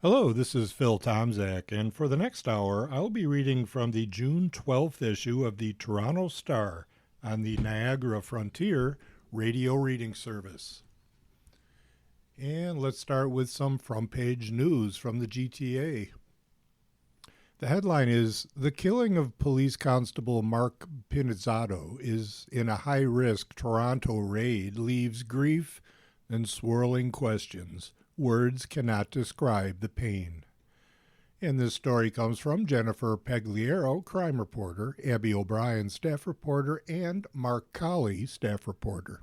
Hello, this is Phil Tomzak, and for the next hour, I'll be reading from the June 12th issue of the Toronto Star on the Niagara Frontier radio reading service. And let's start with some front page news from the GTA. The headline is The killing of police constable Mark Pinizzato is in a high risk Toronto raid leaves grief and swirling questions. Words cannot describe the pain. And this story comes from Jennifer Pagliaro, crime reporter, Abby O'Brien, staff reporter, and Mark Colley, staff reporter.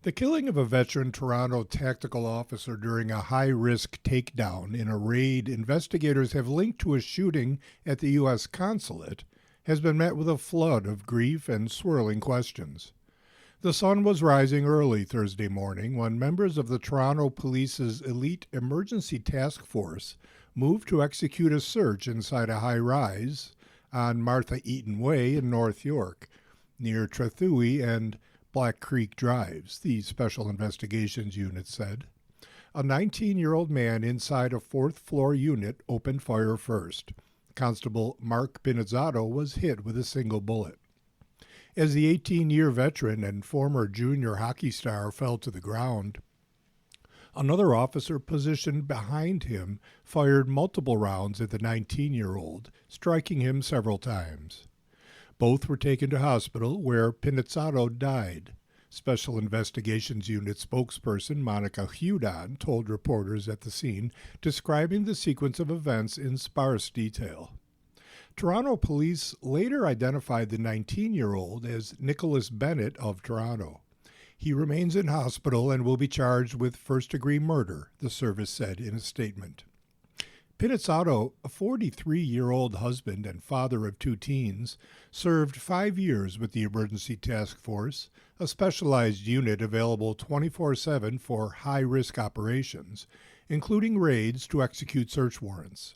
The killing of a veteran Toronto tactical officer during a high-risk takedown in a raid investigators have linked to a shooting at the U.S. consulate has been met with a flood of grief and swirling questions. The sun was rising early Thursday morning when members of the Toronto Police's elite emergency task force moved to execute a search inside a high-rise on Martha Eaton Way in North York, near Trethewey and Black Creek Drives, the Special Investigations Unit said. A 19-year-old man inside a fourth-floor unit opened fire first. Constable Mark Pinizzato was hit with a single bullet. As the 18-year veteran and former junior hockey star fell to the ground, another officer positioned behind him fired multiple rounds at the 19-year-old, striking him several times. Both were taken to hospital, where Pinizzato died. Special Investigations Unit spokesperson Monica Hudon told reporters at the scene, describing the sequence of events in sparse detail. Toronto police later identified the 19-year-old as Nicholas Bennett of Toronto. He remains in hospital and will be charged with first-degree murder, the service said in a statement. Pinizzato, a 43-year-old husband and father of two teens, served 5 years with the Emergency Task Force, a specialized unit available 24/7 for high-risk operations, including raids to execute search warrants.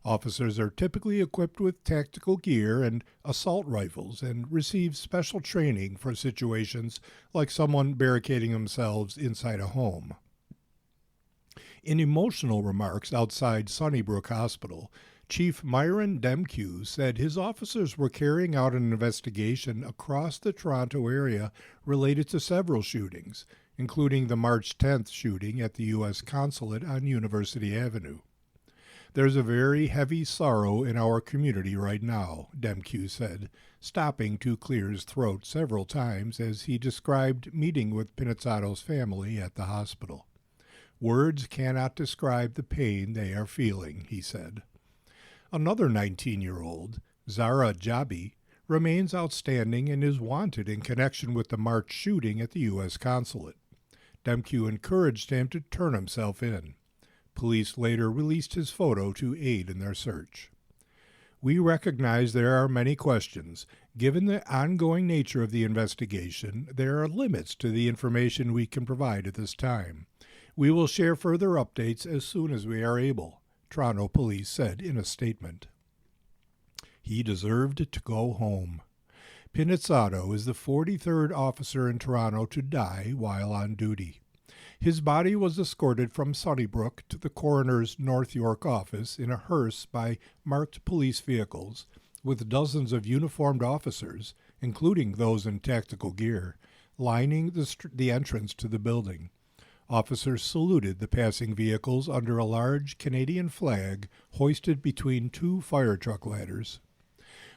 Officers are typically equipped with tactical gear and assault rifles and receive special training for situations like someone barricading themselves inside a home. In emotional remarks outside Sunnybrook Hospital, Chief Myron Demkew said his officers were carrying out an investigation across the Toronto area related to several shootings, including the March 10th shooting at the U.S. consulate on University Avenue. There's a very heavy sorrow in our community right now, Demkew said, stopping to clear his throat several times as he described meeting with Pinizzato's family at the hospital. Words cannot describe the pain they are feeling, he said. Another 19-year-old, Zara Jabi, remains outstanding and is wanted in connection with the March shooting at the U.S. consulate. Demkew encouraged him to turn himself in. Police later released his photo to aid in their search. We recognize there are many questions. Given the ongoing nature of the investigation, there are limits to the information we can provide at this time. We will share further updates as soon as we are able, Toronto Police said in a statement. He deserved to go home. Pinizzato is the 43rd officer in Toronto to die while on duty. His body was escorted from Sunnybrook to the coroner's North York office in a hearse by marked police vehicles, with dozens of uniformed officers, including those in tactical gear, lining the entrance to the building. Officers saluted the passing vehicles under a large Canadian flag hoisted between two fire truck ladders.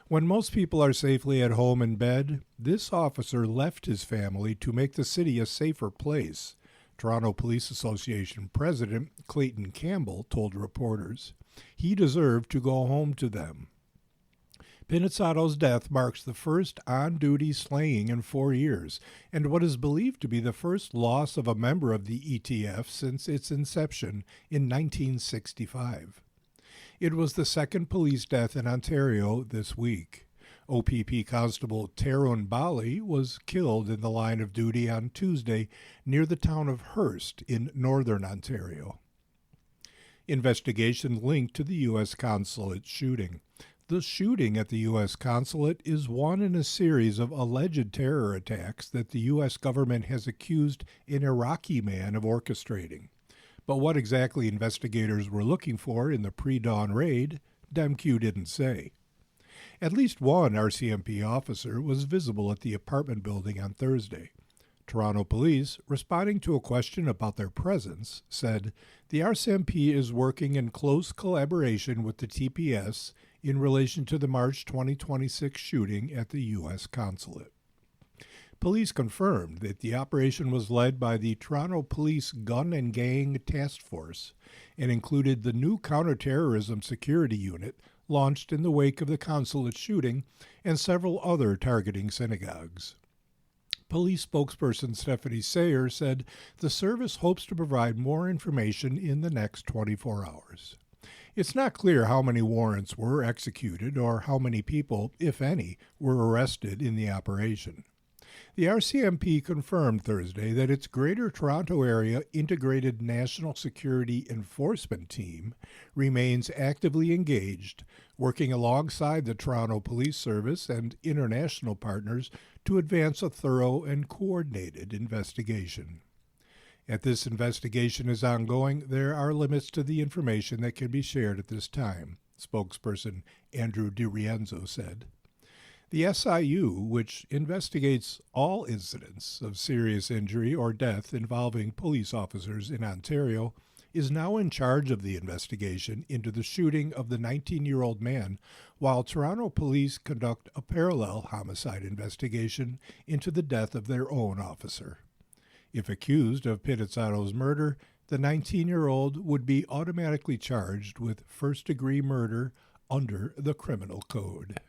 When most people are safely at home in bed, this officer left his family to make the city a safer place, Toronto Police Association President Clayton Campbell told reporters. He deserved to go home to them. Pinizzato's death marks the first on-duty slaying in 4 years, and what is believed to be the first loss of a member of the ETF since its inception in 1965. It was the second police death in Ontario this week. OPP Constable Tarun Bali was killed in the line of duty on Tuesday near the town of Hearst in northern Ontario. Investigation linked to the U.S. consulate shooting. The shooting at the U.S. consulate is one in a series of alleged terror attacks that the U.S. government has accused an Iraqi man of orchestrating. But what exactly investigators were looking for in the pre-dawn raid, DemQ didn't say. At least one RCMP officer was visible at the apartment building on Thursday. Toronto police, responding to a question about their presence, said the RCMP is working in close collaboration with the TPS in relation to the March 2026 shooting at the U.S. consulate. Police confirmed that the operation was led by the Toronto Police Gun and Gang Task Force and included the new counterterrorism security unit launched in the wake of the consulate shooting and several other targeting synagogues. Police spokesperson Stephanie Sayer said the service hopes to provide more information in the next 24 hours. It's not clear how many warrants were executed or how many people, if any, were arrested in the operation. The RCMP confirmed Thursday that its Greater Toronto Area Integrated National Security Enforcement Team remains actively engaged, working alongside the Toronto Police Service and international partners to advance a thorough and coordinated investigation. As this investigation is ongoing, there are limits to the information that can be shared at this time, spokesperson Andrew DiRienzo said. The SIU, which investigates all incidents of serious injury or death involving police officers in Ontario, is now in charge of the investigation into the shooting of the 19-year-old man, while Toronto police conduct a parallel homicide investigation into the death of their own officer. If accused of Pinizzato's murder, the 19-year-old would be automatically charged with first-degree murder under the criminal code.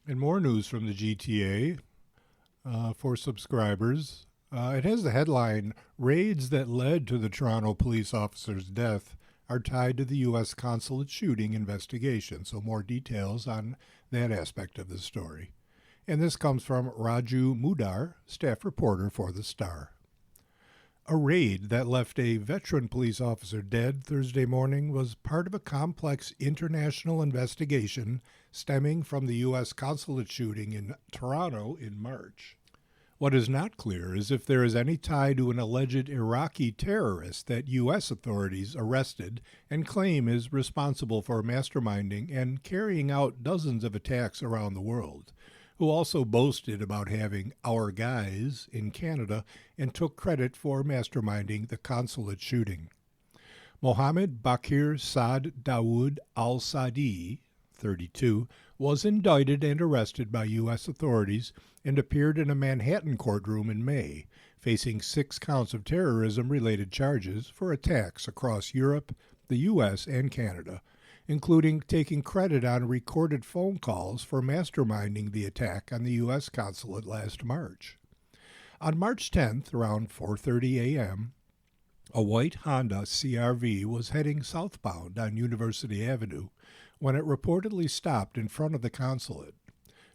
And more news from the GTA for subscribers. It has the headline, Raids that led to the Toronto police officer's death are tied to the U.S. consulate shooting investigation. So more details on that aspect of the story. And this comes from Raju Mudar, staff reporter for The Star. A raid that left a veteran police officer dead Thursday morning was part of a complex international investigation stemming from the U.S. consulate shooting in Toronto in March. What is not clear is if there is any tie to an alleged Iraqi terrorist that U.S. authorities arrested and claim is responsible for masterminding and carrying out dozens of attacks around the world, who also boasted about having our guys in Canada and took credit for masterminding the consulate shooting. Mohammed Bakir Saad Dawood al-Sadi, 32, was indicted and arrested by U.S. authorities and appeared in a Manhattan courtroom in May, facing 6 counts of terrorism-related charges for attacks across Europe, the U.S., and Canada, including taking credit on recorded phone calls for masterminding the attack on the U.S. consulate last March. On March 10th, around 4:30 a.m., a white Honda CR-V was heading southbound on University Avenue when it reportedly stopped in front of the consulate.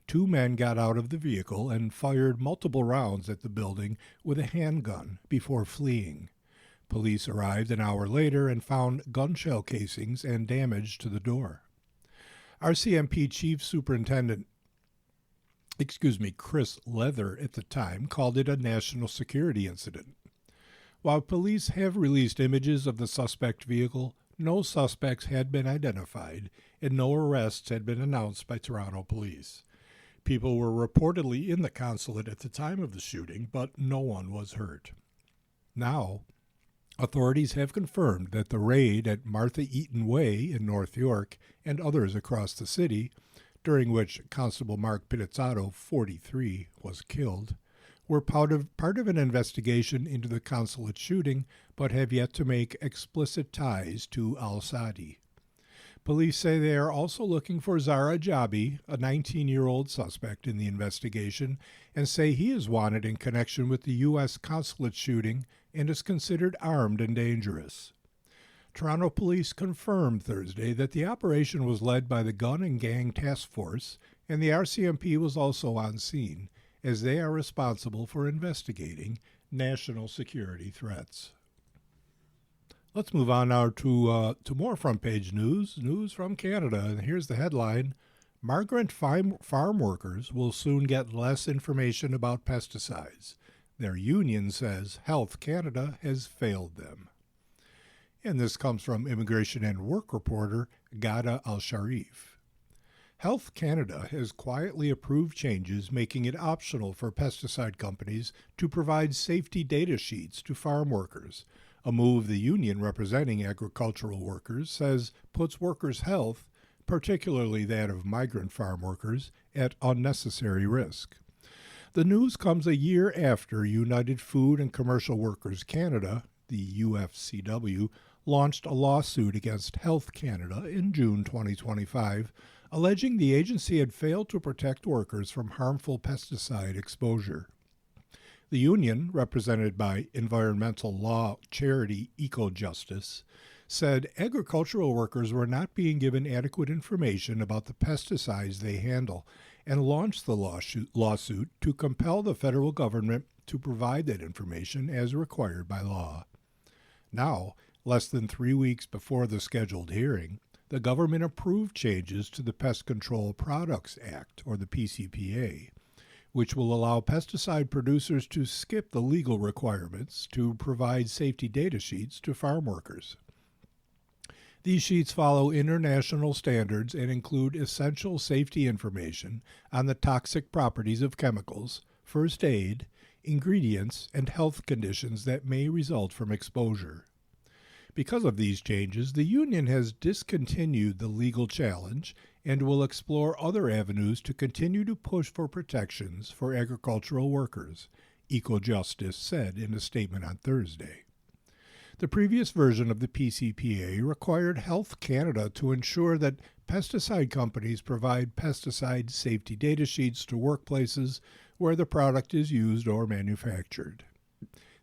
2 men got out of the vehicle and fired multiple rounds at the building with a handgun before fleeing. Police arrived an hour later and found gunshell casings and damage to the door. RCMP Chief Superintendent, Chris Leather at the time called it a national security incident. While police have released images of the suspect vehicle, no suspects had been identified and no arrests had been announced by Toronto police. People were reportedly in the consulate at the time of the shooting, but no one was hurt. Now, authorities have confirmed that the raid at Martha Eaton Way in North York and others across the city, during which Constable Mark Pinizzato, 43, was killed, were part of an investigation into the consulate shooting, but have yet to make explicit ties to al-Sadi. Police say they are also looking for Zara Jabi, a 19-year-old suspect in the investigation, and say he is wanted in connection with the U.S. consulate shooting and is considered armed and dangerous. Toronto police confirmed Thursday that the operation was led by the Gun and Gang Task Force, and the RCMP was also on scene, as they are responsible for investigating national security threats. Let's move on now to more front page news from Canada. And here's the headline, Migrant farm workers will soon get less information about pesticides. Their union says Health Canada has failed them. And this comes from Immigration and Work reporter Ghada Al-Sharif. Health Canada has quietly approved changes making it optional for pesticide companies to provide safety data sheets to farm workers, a move the union representing agricultural workers says puts workers' health, particularly that of migrant farm workers, at unnecessary risk. The news comes a year after United Food and Commercial Workers Canada, the UFCW, launched a lawsuit against Health Canada in June 2025, alleging the agency had failed to protect workers from harmful pesticide exposure. The union, represented by environmental law charity EcoJustice, said agricultural workers were not being given adequate information about the pesticides they handle and launched the lawsuit to compel the federal government to provide that information as required by law. Now, less than 3 weeks before the scheduled hearing, the government approved changes to the Pest Control Products Act, or the PCPA, which will allow pesticide producers to skip the legal requirements to provide safety data sheets to farm workers. These sheets follow international standards and include essential safety information on the toxic properties of chemicals, first aid, ingredients, and health conditions that may result from exposure. Because of these changes, the union has discontinued the legal challenge and will explore other avenues to continue to push for protections for agricultural workers, EcoJustice said in a statement on Thursday. The previous version of the PCPA required Health Canada to ensure that pesticide companies provide pesticide safety data sheets to workplaces where the product is used or manufactured.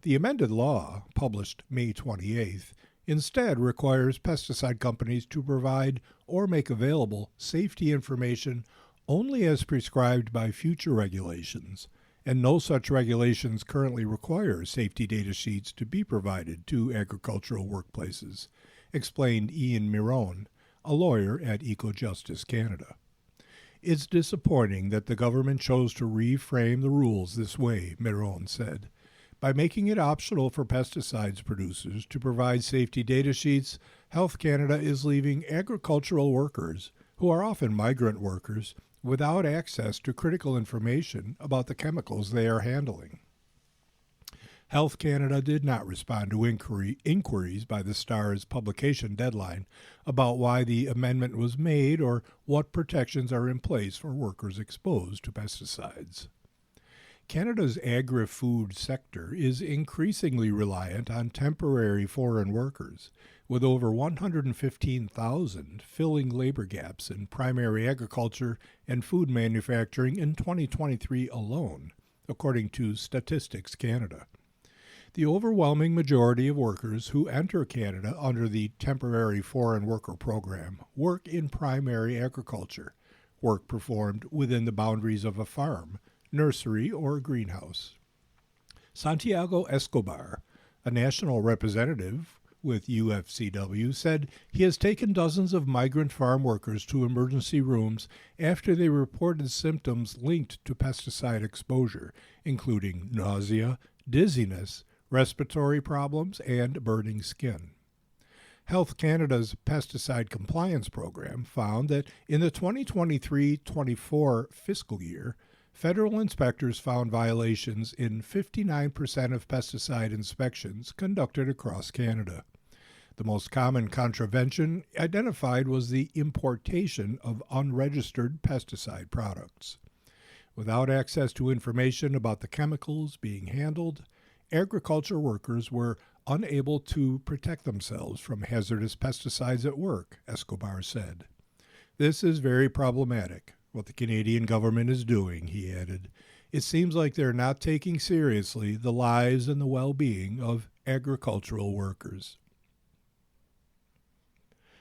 The amended law, published May 28th, instead requires pesticide companies to provide or make available safety information only as prescribed by future regulations, and no such regulations currently require safety data sheets to be provided to agricultural workplaces, explained Ian Miron, a lawyer at EcoJustice Canada. It's disappointing that the government chose to reframe the rules this way, Miron said. By making it optional for pesticides producers to provide safety data sheets, Health Canada is leaving agricultural workers, who are often migrant workers, without access to critical information about the chemicals they are handling. Health Canada did not respond to inquiries by the Star's publication deadline about why the amendment was made or what protections are in place for workers exposed to pesticides. Canada's agri-food sector is increasingly reliant on temporary foreign workers, with over 115,000 filling labor gaps in primary agriculture and food manufacturing in 2023 alone, according to Statistics Canada. The overwhelming majority of workers who enter Canada under the Temporary Foreign Worker Program work in primary agriculture, work performed within the boundaries of a farm, nursery, or greenhouse. Santiago Escobar, a national representative with UFCW, said he has taken dozens of migrant farm workers to emergency rooms after they reported symptoms linked to pesticide exposure, including nausea, dizziness, respiratory problems, and burning skin. Health Canada's pesticide compliance program found that in the 2023-24 fiscal year, federal inspectors found violations in 59% of pesticide inspections conducted across Canada. The most common contravention identified was the importation of unregistered pesticide products. Without access to information about the chemicals being handled, agriculture workers were unable to protect themselves from hazardous pesticides at work, Escobar said. This is very problematic, what the Canadian government is doing, he added. It seems like they're not taking seriously the lives and the well-being of agricultural workers.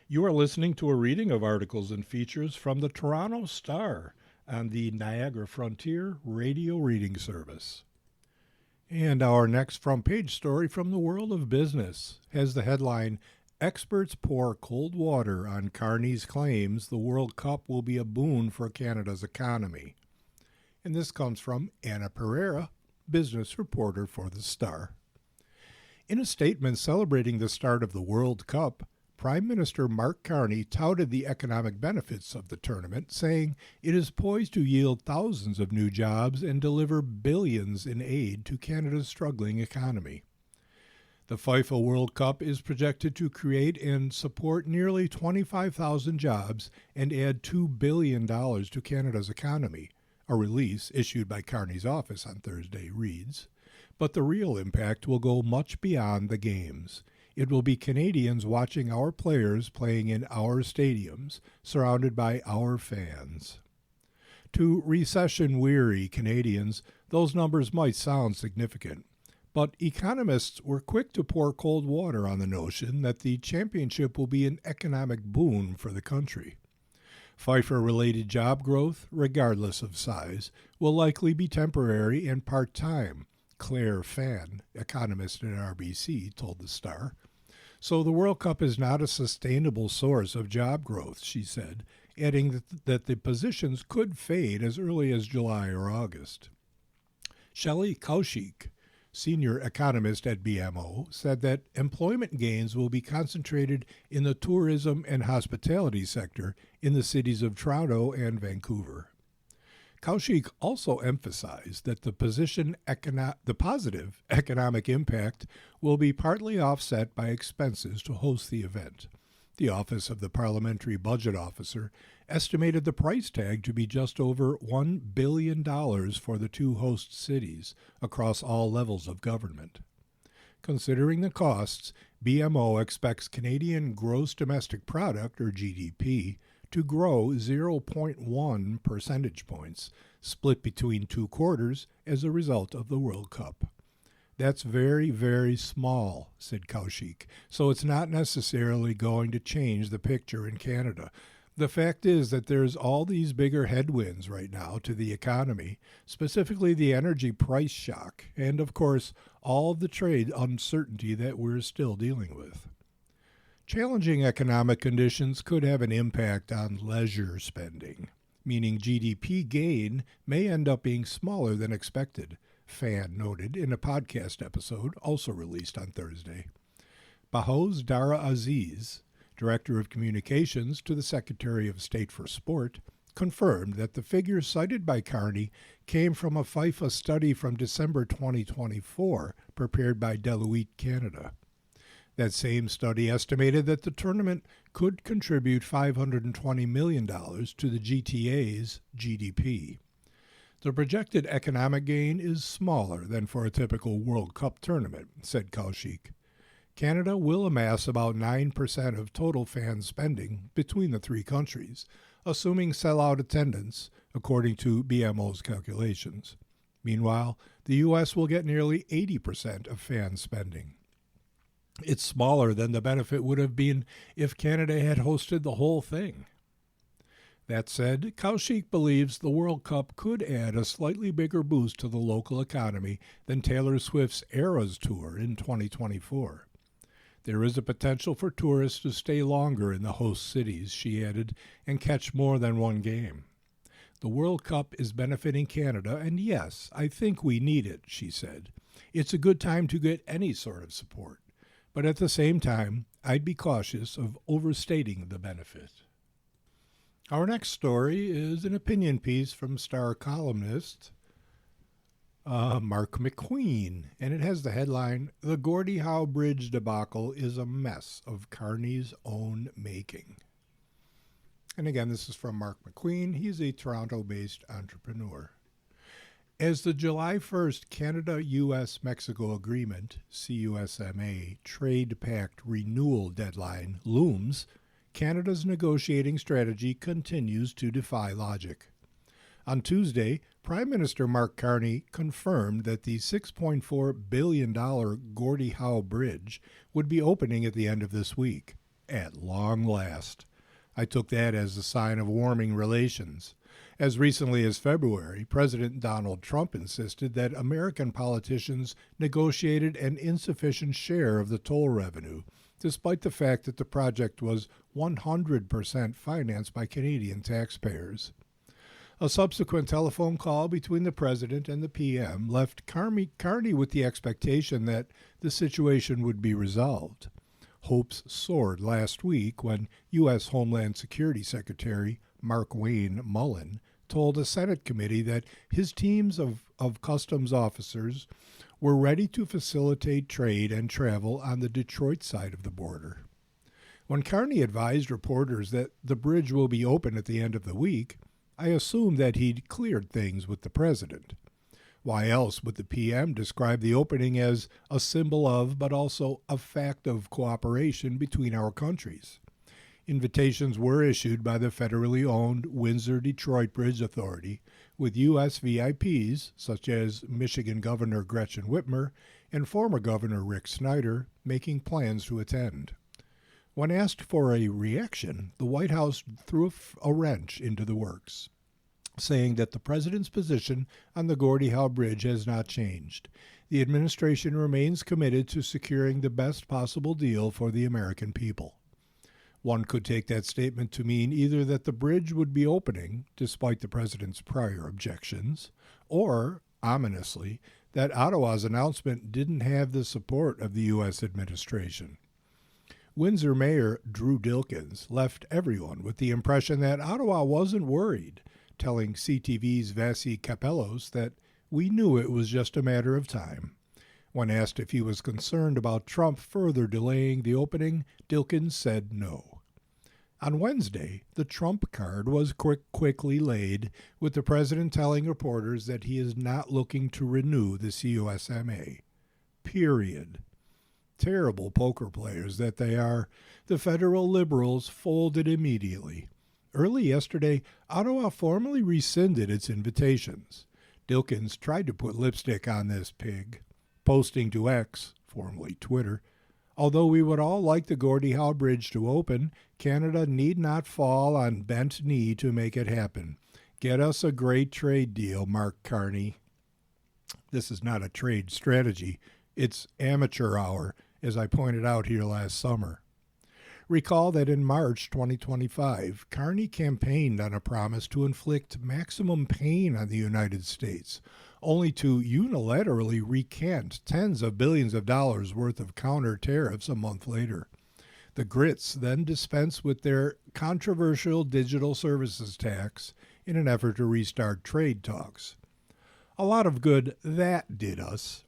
You are listening to a reading of articles and features from the Toronto Star on the Niagara Frontier Radio Reading Service. And our next front page story from the world of business has the headline, Experts pour cold water on Carney's claims the World Cup will be a boon for Canada's economy. And this comes from Anna Pereira, business reporter for The Star. In a statement celebrating the start of the World Cup, Prime Minister Mark Carney touted the economic benefits of the tournament, saying it is poised to yield thousands of new jobs and deliver billions in aid to Canada's struggling economy. The FIFA World Cup is projected to create and support nearly 25,000 jobs and add $2 billion to Canada's economy, a release issued by Carney's office on Thursday reads. But the real impact will go much beyond the games. It will be Canadians watching our players playing in our stadiums, surrounded by our fans. To recession-weary Canadians, those numbers might sound significant, but economists were quick to pour cold water on the notion that the championship will be an economic boon for the country. FIFA-related job growth, regardless of size, will likely be temporary and part-time, Claire Fan, economist at RBC, told The Star. So the World Cup is not a sustainable source of job growth, she said, adding that the positions could fade as early as July or August. Shelley Kaushik, senior economist at BMO, said that employment gains will be concentrated in the tourism and hospitality sector in the cities of Toronto and Vancouver. Kaushik also emphasized that the positive economic impact will be partly offset by expenses to host the event. The Office of the Parliamentary Budget Officer estimated the price tag to be just over $1 billion for the two host cities across all levels of government. Considering the costs, BMO expects Canadian Gross Domestic Product, or GDP, to grow 0.1 percentage points, split between two quarters as a result of the World Cup. That's very, very small, said Kaushik, so it's not necessarily going to change the picture in Canada. The fact is that there's all these bigger headwinds right now to the economy, specifically the energy price shock, and of course, all of the trade uncertainty that we're still dealing with. Challenging economic conditions could have an impact on leisure spending, meaning GDP gain may end up being smaller than expected, Fan noted in a podcast episode also released on Thursday. Bahou's Dara Aziz, Director of Communications to the Secretary of State for Sport, confirmed that the figures cited by Carney came from a FIFA study from December 2024 prepared by Deloitte Canada. That same study estimated that the tournament could contribute $520 million to the GTA's GDP. The projected economic gain is smaller than for a typical World Cup tournament, said Kaushik. Canada will amass about 9% of total fan spending between the three countries, assuming sellout attendance, according to BMO's calculations. Meanwhile, the U.S. will get nearly 80% of fan spending. It's smaller than the benefit would have been if Canada had hosted the whole thing. That said, Kaushik believes the World Cup could add a slightly bigger boost to the local economy than Taylor Swift's Eras Tour in 2024. There is a potential for tourists to stay longer in the host cities, she added, and catch more than one game. The World Cup is benefiting Canada, and yes, I think we need it, she said. It's a good time to get any sort of support. But at the same time, I'd be cautious of overstating the benefit. Our next story is an opinion piece from Star columnist Mark McQueen, and it has the headline, "The Gordie Howe Bridge debacle is a mess of Carney's own making." And again, this is from Mark McQueen. He's a Toronto-based entrepreneur. As the July 1st Canada-U.S.-Mexico Agreement, CUSMA, Trade Pact renewal deadline looms, Canada's negotiating strategy continues to defy logic. On Tuesday, Prime Minister Mark Carney confirmed that the $6.4 billion Gordie Howe Bridge would be opening at the end of this week. At long last. I took that as a sign of warming relations. As recently as February, President Donald Trump insisted that American politicians negotiated an insufficient share of the toll revenue, despite the fact that the project was 100% financed by Canadian taxpayers. A subsequent telephone call between the president and the PM left Carney with the expectation that the situation would be resolved. Hopes soared last week when U.S. Homeland Security Secretary Markwayne Mullin told a Senate committee that his teams of customs officers were ready to facilitate trade and travel on the Detroit side of the border. When Carney advised reporters that the bridge will be open at the end of the week, I assumed that he'd cleared things with the president. Why else would the PM describe the opening as a symbol of, but also a fact of cooperation between our countries? Invitations were issued by the federally owned Windsor-Detroit Bridge Authority, with U.S. VIPs such as Michigan Governor Gretchen Whitmer and former Governor Rick Snyder making plans to attend. When asked for a reaction, the White House threw a wrench into the works, saying that the president's position on the Gordie Howe Bridge has not changed. The administration remains committed to securing the best possible deal for the American people. One could take that statement to mean either that the bridge would be opening, despite the president's prior objections, or, ominously, that Ottawa's announcement didn't have the support of the U.S. administration. Windsor Mayor Drew Dilkens left everyone with the impression that Ottawa wasn't worried, telling CTV's Vasi Capellos that we knew it was just a matter of time. When asked if he was concerned about Trump further delaying the opening, Dilkens said no. On Wednesday, the Trump card was quickly laid, with the president telling reporters that he is not looking to renew the CUSMA. Period. Terrible poker players that they are, the federal Liberals folded immediately. Early yesterday, Ottawa formally rescinded its invitations. Dilkens tried to put lipstick on this pig, posting to X, formerly Twitter, "Although we would all like the Gordie Howe Bridge to open, Canada need not fall on bent knee to make it happen. Get us a great trade deal, Mark Carney." This is not a trade strategy. It's amateur hour, as I pointed out here last summer. Recall that in March 2025, Carney campaigned on a promise to inflict maximum pain on the United States, only to unilaterally recant tens of billions of dollars worth of counter tariffs a month later. The Grits then dispensed with their controversial digital services tax in an effort to restart trade talks. A lot of good that did us.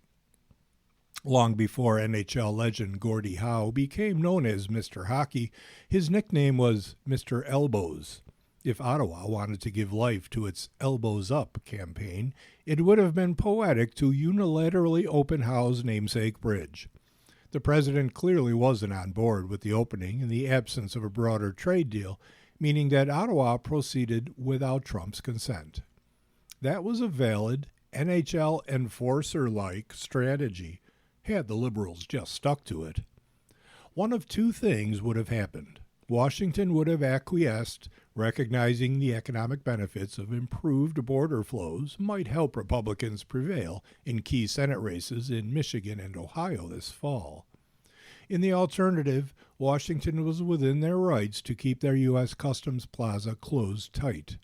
Long before NHL legend Gordie Howe became known as Mr. Hockey, his nickname was Mr. Elbows. If Ottawa wanted to give life to its Elbows Up campaign, it would have been poetic to unilaterally open Howe's namesake bridge. The president clearly wasn't on board with the opening in the absence of a broader trade deal, meaning that Ottawa proceeded without Trump's consent. That was a valid, NHL enforcer-like strategy, had the Liberals just stuck to it. One of two things would have happened. Washington would have acquiesced, recognizing the economic benefits of improved border flows might help Republicans prevail in key Senate races in Michigan and Ohio this fall. In the alternative, Washington was within their rights to keep their U.S. Customs Plaza closed tight.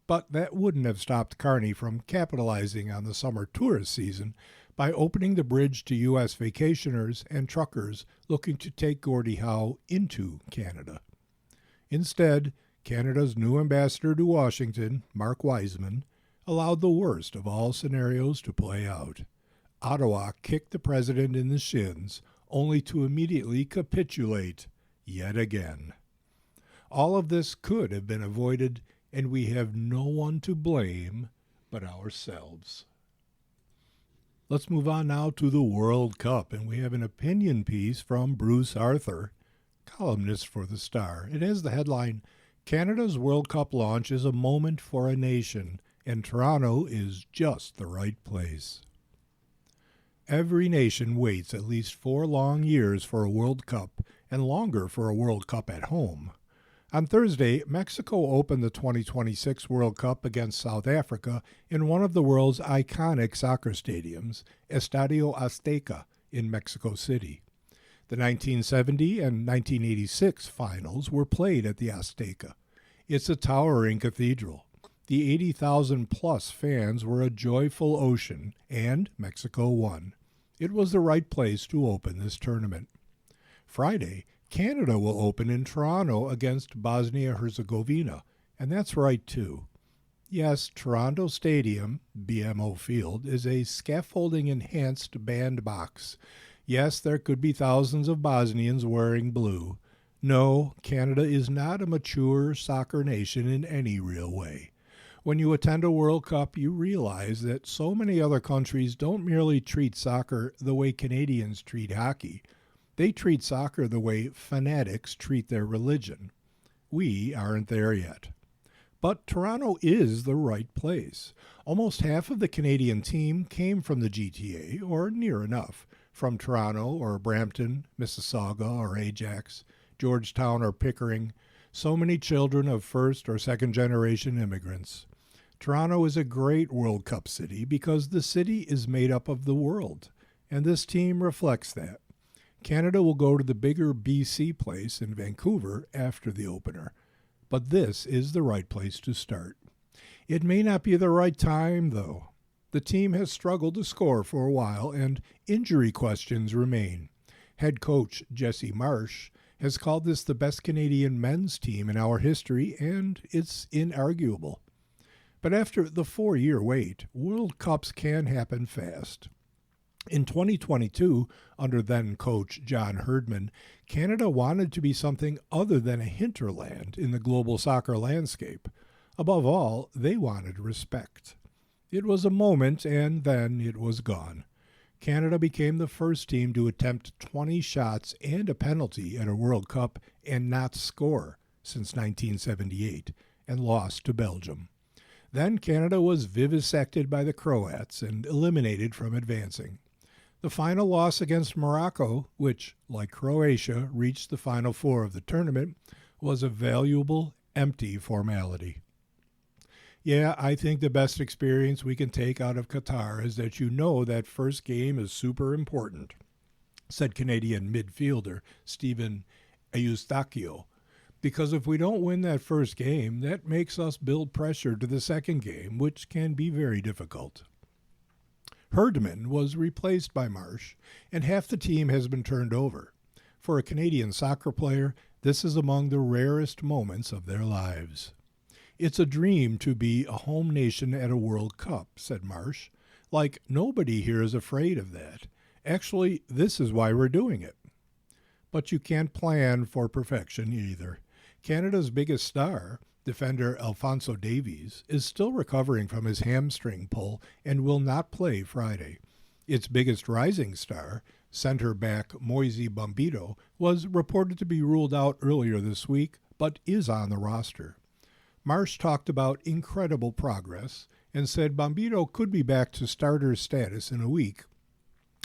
But that wouldn't have stopped Carney from capitalizing on the summer tourist season by opening the bridge to U.S. vacationers and truckers looking to take Gordie Howe into Canada. Instead, Canada's new ambassador to Washington, Mark Wiseman, allowed the worst of all scenarios to play out. Ottawa kicked the president in the shins, only to immediately capitulate yet again. All of this could have been avoided, and we have no one to blame but ourselves. Let's move on now to the World Cup, and we have an opinion piece from Bruce Arthur, columnist for The Star. It has the headline, "Canada's World Cup launch is a moment for a nation, and Toronto is just the right place." Every nation waits at least 4 long years for a World Cup, and longer for a World Cup at home. On Thursday, Mexico opened the 2026 World Cup against South Africa in one of the world's iconic soccer stadiums, Estadio Azteca in Mexico City. The 1970 and 1986 finals were played at the Azteca. It's a towering cathedral. The 80,000 plus fans were a joyful ocean, and Mexico won. It was the right place to open this tournament. Friday, Canada will open in Toronto against Bosnia-Herzegovina, and that's right too. Yes, Toronto Stadium, BMO Field, is a scaffolding-enhanced bandbox. Yes, there could be thousands of Bosnians wearing blue. No, Canada is not a mature soccer nation in any real way. When you attend a World Cup, you realize that so many other countries don't merely treat soccer the way Canadians treat hockey. They treat soccer the way fanatics treat their religion. We aren't there yet. But Toronto is the right place. Almost half of the Canadian team came from the GTA, or near enough, from Toronto or Brampton, Mississauga or Ajax, Georgetown or Pickering, so many children of first or second generation immigrants. Toronto is a great World Cup city because the city is made up of the world, and this team reflects that. Canada will go to the bigger BC place in Vancouver after the opener, but this is the right place to start. It may not be the right time, though. The team has struggled to score for a while, and injury questions remain. Head coach Jesse Marsh has called this the best Canadian men's team in our history, and it's inarguable. But after the 4-year wait, World Cups can happen fast. In 2022, under then-coach John Herdman, Canada wanted to be something other than a hinterland in the global soccer landscape. Above all, they wanted respect. It was a moment, and then it was gone. Canada became the first team to attempt 20 shots and a penalty at a World Cup and not score since 1978, and lost to Belgium. Then Canada was vivisected by the Croats and eliminated from advancing. The final loss against Morocco, which, like Croatia, reached the Final Four of the tournament, was a valuable, empty formality. Yeah, I think the best experience we can take out of Qatar is that you know that first game is super important, said Canadian midfielder Steven Eustachio. Because if we don't win that first game, that makes us build pressure to the second game, which can be very difficult. Herdman was replaced by Marsh, and half the team has been turned over. For a Canadian soccer player, this is among the rarest moments of their lives. It's a dream to be a home nation at a World Cup, said Marsh. Like, nobody here is afraid of that. Actually, this is why we're doing it. But you can't plan for perfection either. Canada's biggest star, defender Alphonso Davies, is still recovering from his hamstring pull and will not play Friday. Its biggest rising star, center-back Moise Bombito, was reported to be ruled out earlier this week, but is on the roster. Marsh talked about incredible progress and said Bombito could be back to starter status in a week,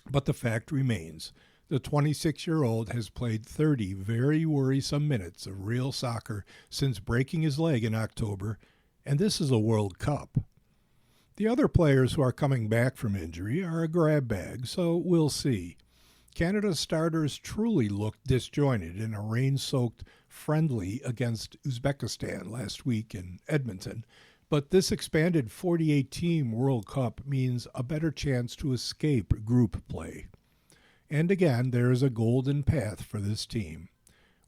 but the fact remains. The 26-year-old has played 30 very worrisome minutes of real soccer since breaking his leg in October, and this is a World Cup. The other players who are coming back from injury are a grab bag, so we'll see. Canada's starters truly looked disjointed in a rain-soaked friendly against Uzbekistan last week in Edmonton, but this expanded 48-team World Cup means a better chance to escape group play. And again, there is a golden path for this team.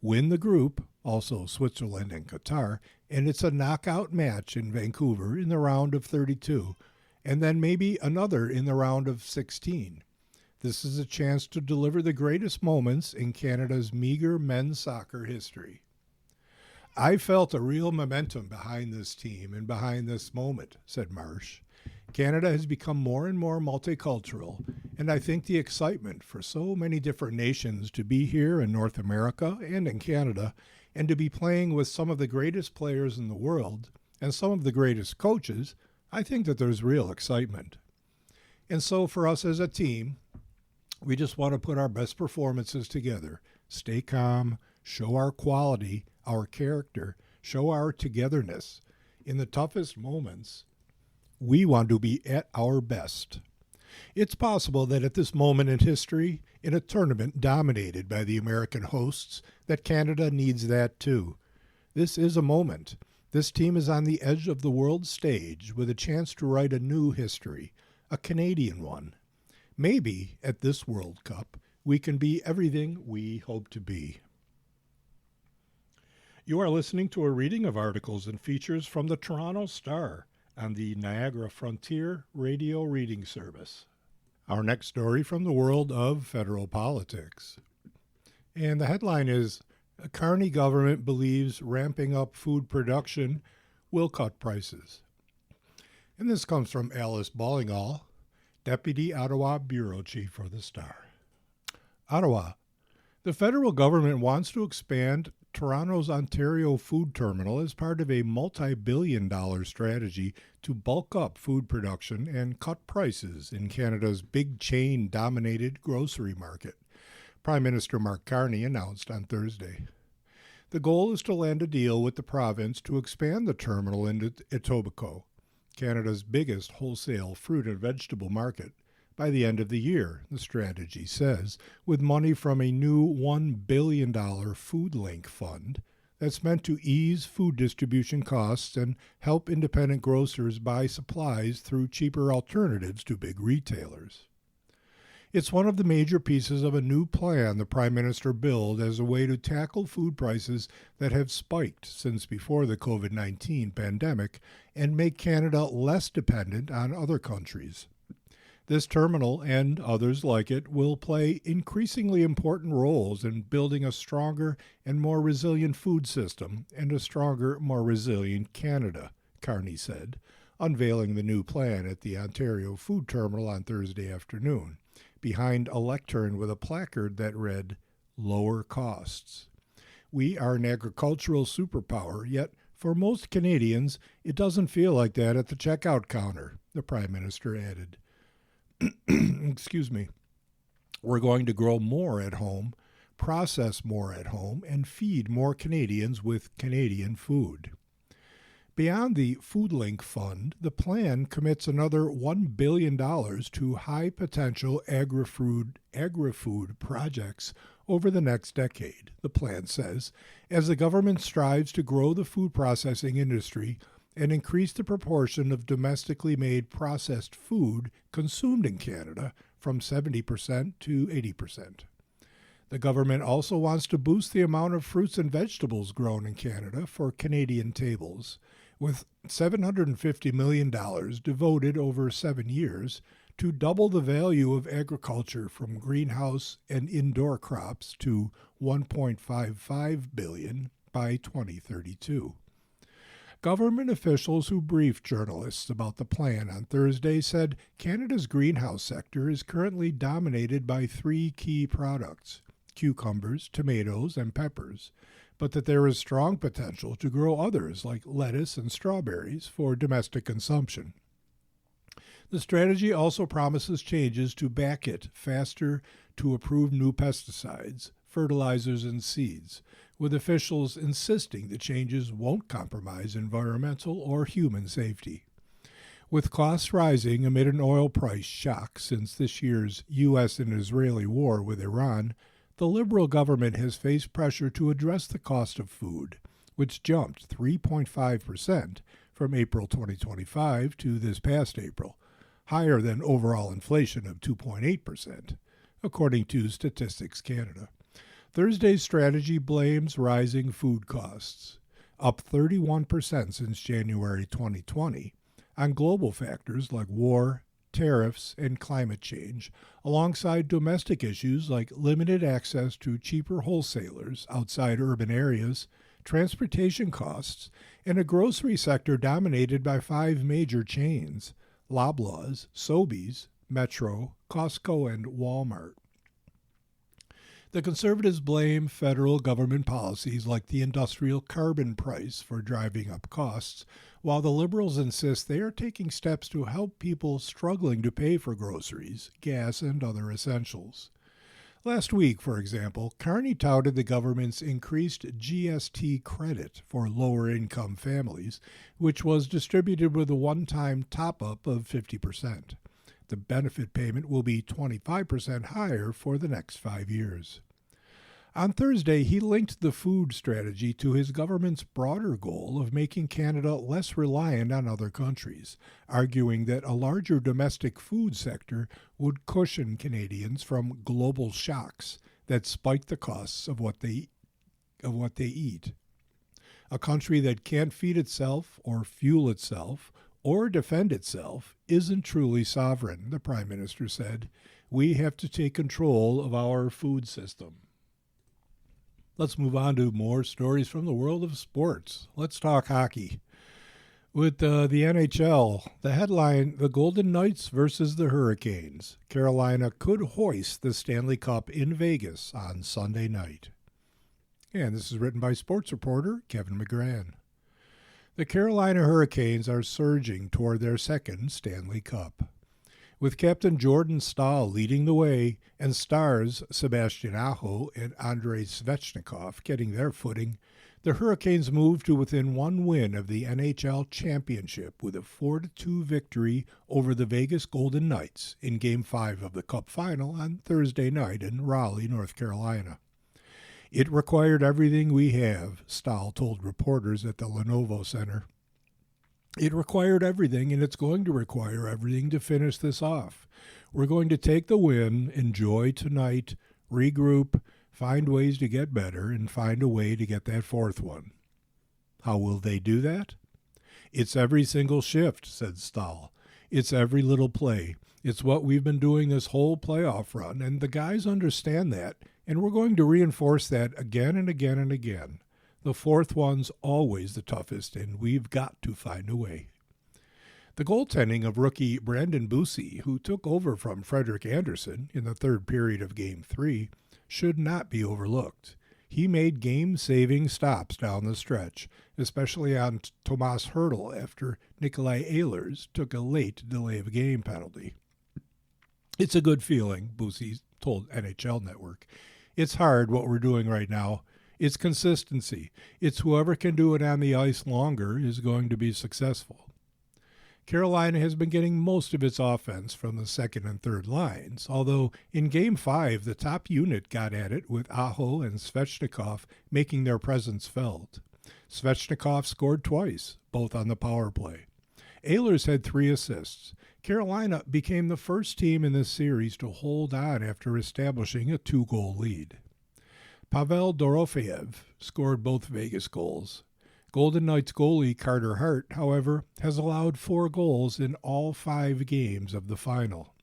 Win the group, also Switzerland and Qatar, and it's a knockout match in Vancouver in the round of 32, and then maybe another in the round of 16. This is a chance to deliver the greatest moments in Canada's meager men's soccer history. I felt a real momentum behind this team and behind this moment, said Marsh. Canada has become more and more multicultural, and I think the excitement for so many different nations to be here in North America and in Canada, and to be playing with some of the greatest players in the world and some of the greatest coaches, I think that there's real excitement. And so for us as a team, we just want to put our best performances together, stay calm, show our quality, our character, show our togetherness. In the toughest moments, we want to be at our best. It's possible that at this moment in history, in a tournament dominated by the American hosts, that Canada needs that too. This is a moment. This team is on the edge of the world stage with a chance to write a new history, a Canadian one. Maybe at this World Cup, we can be everything we hope to be. You are listening to a reading of articles and features from the Toronto Star on the Niagara Frontier Radio Reading Service. Our next story from the world of federal politics. And the headline is, Carney government believes ramping up food production will cut prices. And this comes from Alice Ballingall, Deputy Ottawa Bureau Chief for the Star. Ottawa. The federal government wants to expand Toronto's Ontario food terminal as part of a multi-billion-dollar strategy to bulk up food production and cut prices in Canada's big chain-dominated grocery market, Prime Minister Mark Carney announced on Thursday. The goal is to land a deal with the province to expand the terminal into Etobicoke, Canada's biggest wholesale fruit and vegetable market, by the end of the year, the strategy says, with money from a new $1 billion Food Link fund that's meant to ease food distribution costs and help independent grocers buy supplies through cheaper alternatives to big retailers. It's one of the major pieces of a new plan the Prime Minister billed as a way to tackle food prices that have spiked since before the COVID-19 pandemic and make Canada less dependent on other countries. This terminal and others like it will play increasingly important roles in building a stronger and more resilient food system and a stronger, more resilient Canada, Carney said, unveiling the new plan at the Ontario Food Terminal on Thursday afternoon, behind a lectern with a placard that read, "Lower Costs." We are an agricultural superpower, yet for most Canadians, it doesn't feel like that at the checkout counter, the Prime Minister added. Excuse me. We're going to grow more at home, process more at home, and feed more Canadians with Canadian food. Beyond the Food Link Fund, the plan commits another $1 billion to high-potential agri-food projects over the next decade, the plan says, as the government strives to grow the food processing industry and increase the proportion of domestically made processed food consumed in Canada from 70% to 80%. The government also wants to boost the amount of fruits and vegetables grown in Canada for Canadian tables, with $750 million devoted over 7 years to double the value of agriculture from greenhouse and indoor crops to $1.55 billion by 2032. Government officials who briefed journalists about the plan on Thursday said Canada's greenhouse sector is currently dominated by 3 key products, cucumbers, tomatoes, and peppers, but that there is strong potential to grow others like lettuce and strawberries for domestic consumption. The strategy also promises changes to back it faster to approve new pesticides, fertilizers, and seeds, with officials insisting the changes won't compromise environmental or human safety. With costs rising amid an oil price shock since this year's U.S. and Israeli war with Iran, the Liberal government has faced pressure to address the cost of food, which jumped 3.5% from April 2025 to this past April, higher than overall inflation of 2.8%, according to Statistics Canada. Thursday's strategy blames rising food costs, up 31% since January 2020, on global factors like war, tariffs, and climate change, alongside domestic issues like limited access to cheaper wholesalers outside urban areas, transportation costs, and a grocery sector dominated by 5 major chains: Loblaws, Sobeys, Metro, Costco, and Walmart. The Conservatives blame federal government policies like the industrial carbon price for driving up costs, while the Liberals insist they are taking steps to help people struggling to pay for groceries, gas, and other essentials. Last week, for example, Carney touted the government's increased GST credit for lower-income families, which was distributed with a one-time top-up of 50%. The benefit payment will be 25% higher for the next 5 years. On Thursday, he linked the food strategy to his government's broader goal of making Canada less reliant on other countries, arguing that a larger domestic food sector would cushion Canadians from global shocks that spike the costs of what they eat. A country that can't feed itself or fuel itself or defend itself isn't truly sovereign, the Prime Minister said. We have to take control of our food system. Let's move on to more stories from the world of sports. Let's talk hockey. With the NHL, the headline, the Golden Knights versus the Hurricanes. Carolina could hoist the Stanley Cup in Vegas on Sunday night. And this is written by sports reporter Kevin McGran. The Carolina Hurricanes are surging toward their second Stanley Cup. With Captain Jordan Staal leading the way and stars Sebastian Aho and Andrei Svechnikov getting their footing, the Hurricanes moved to within one win of the NHL championship with a 4-2 victory over the Vegas Golden Knights in Game 5 of the Cup final on Thursday night in Raleigh, North Carolina. It required everything we have, Staal told reporters at the Lenovo Center. It required everything, and it's going to require everything to finish this off. We're going to take the win, enjoy tonight, regroup, find ways to get better, and find a way to get that fourth one. How will they do that? It's every single shift, said Staal. It's every little play. It's what we've been doing this whole playoff run, and the guys understand that, and we're going to reinforce that again and again and again. The fourth one's always the toughest, and we've got to find a way. The goaltending of rookie Brandon Bussi, who took over from Frederik Andersen in the third period of Game 3, should not be overlooked. He made game-saving stops down the stretch, especially on Tomas Hertl after Nikolai Ehlers took a late delay of game penalty. It's a good feeling, Bussi told NHL Network. It's hard what we're doing right now. It's consistency. It's whoever can do it on the ice longer is going to be successful. Carolina has been getting most of its offense from the second and third lines, although in Game 5 the top unit got at it with Aho and Svechnikov making their presence felt. Svechnikov scored twice, both on the power play. Ehlers had 3 assists. Carolina became the first team in this series to hold on after establishing a 2-goal lead. Pavel Dorofeyev scored both Vegas goals. Golden Knights goalie Carter Hart, however, has allowed 4 goals in all 5 games of the final.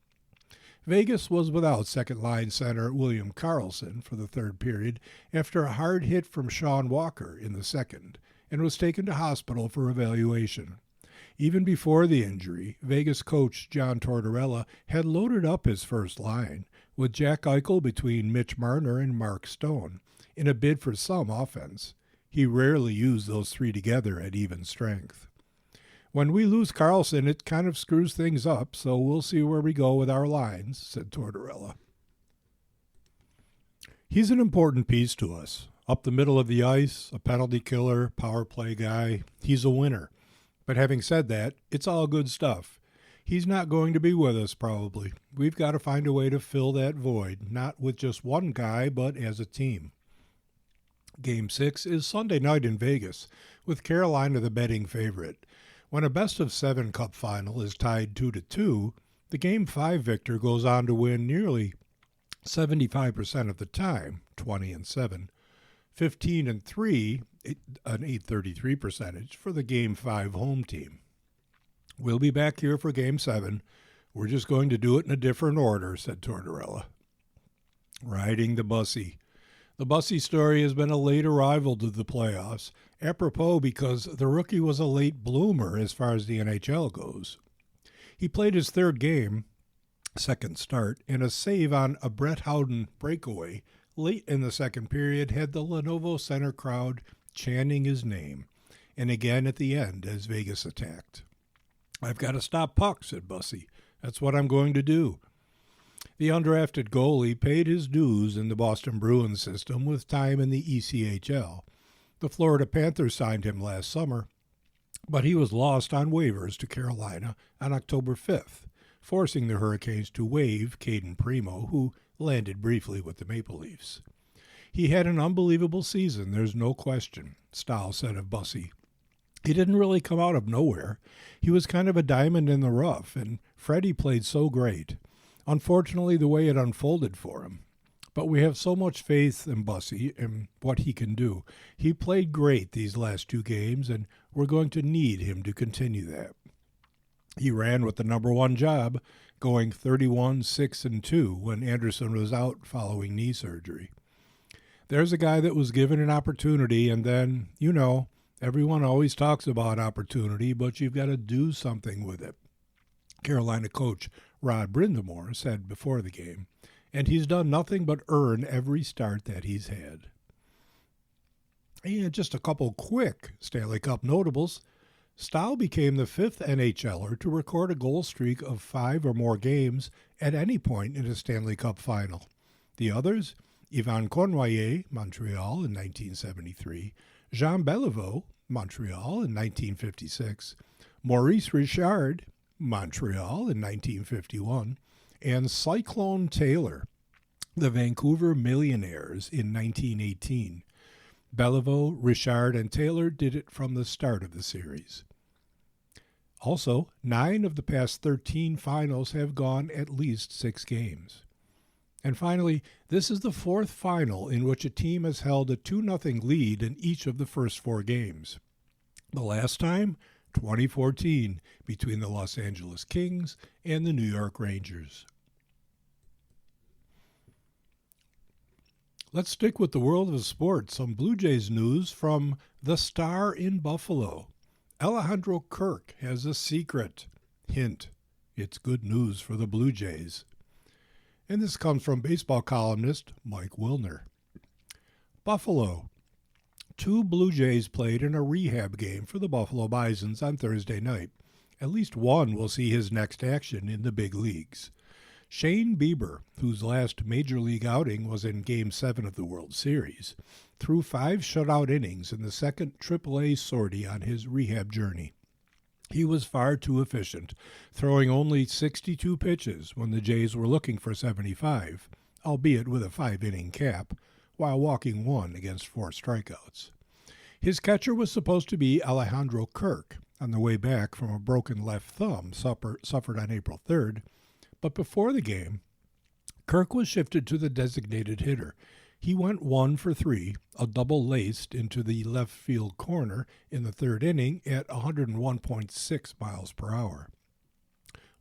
Vegas was without second-line center William Karlsson for the third period after a hard hit from Sean Walker in the second, and was taken to hospital for evaluation. Even before the injury, Vegas coach John Tortorella had loaded up his first line, with Jack Eichel between Mitch Marner and Mark Stone, in a bid for some offense. He rarely used those 3 together at even strength. When we lose Karlsson, it kind of screws things up, so we'll see where we go with our lines, said Tortorella. He's an important piece to us. Up the middle of the ice, a penalty killer, power play guy. He's a winner. But having said that, it's all good stuff. He's not going to be with us, probably. We've got to find a way to fill that void, not with just one guy, but as a team. Game 6 is Sunday night in Vegas, with Carolina the betting favorite. When a best-of-7 Cup final is tied 2-2, the Game 5 victor goes on to win nearly 75% of the time, 20-7, 15-3, an .833 percentage for the Game 5 home team. We'll be back here for Game 7. We're just going to do it in a different order, said Tortorella. Riding the Bussi. The Bussi story has been a late arrival to the playoffs, apropos because the rookie was a late bloomer as far as the NHL goes. He played his third game, second start, and a save on a Brett Howden breakaway late in the second period had the Lenovo Center crowd chanting his name, and again at the end as Vegas attacked. I've got to stop puck, said Bussi. That's what I'm going to do. The undrafted goalie paid his dues in the Boston Bruins system with time in the ECHL. The Florida Panthers signed him last summer, but he was lost on waivers to Carolina on October 5th, forcing the Hurricanes to waive Caden Primo, who landed briefly with the Maple Leafs. He had an unbelievable season, there's no question, Stahl said of Bussy. He didn't really come out of nowhere. He was kind of a diamond in the rough, and Freddie played so great. Unfortunately, the way it unfolded for him. But we have so much faith in Bussy and what he can do. He played great these last 2 games, and we're going to need him to continue that. He ran with the number 1 job, going 31-6-2 when Anderson was out following knee surgery. There's a guy that was given an opportunity, and then, everyone always talks about opportunity, but you've got to do something with it. Carolina coach Rod Brind'Amour said before the game, and he's done nothing but earn every start that he's had. And just a couple quick Stanley Cup notables. Stahl became the 5th NHLer to record a goal streak of 5 or more games at any point in a Stanley Cup final. The others, Yvan Cournoyer, Montreal in 1973, Jean Beliveau, Montreal in 1956, Maurice Richard, Montreal in 1951, and Cyclone Taylor, the Vancouver Millionaires in 1918. Beliveau, Richard, and Taylor did it from the start of the series. Also, 9 of the past 13 finals have gone at least 6 games. And finally, this is the 4th final in which a team has held a 2-0 lead in each of the first 4 games. The last time, 2014, between the Los Angeles Kings and the New York Rangers. Let's stick with the world of sports. Some Blue Jays news from the Star in Buffalo. Alejandro Kirk has a secret. Hint, it's good news for the Blue Jays. And this comes from baseball columnist Mike Wilner. Buffalo. 2 Blue Jays played in a rehab game for the Buffalo Bisons on Thursday night. At least one will see his next action in the big leagues. Shane Bieber, whose last major league outing was in Game 7 of the World Series, threw 5 shutout innings in the second AAA sortie on his rehab journey. He was far too efficient, throwing only 62 pitches when the Jays were looking for 75, albeit with a 5-inning cap, while walking 1 against 4 strikeouts. His catcher was supposed to be Alejandro Kirk, on the way back from a broken left thumb suffered on April 3rd, but before the game, Kirk was shifted to the designated hitter. He went 1 for 3, a double laced into the left field corner in the 3rd inning at 101.6 miles per hour.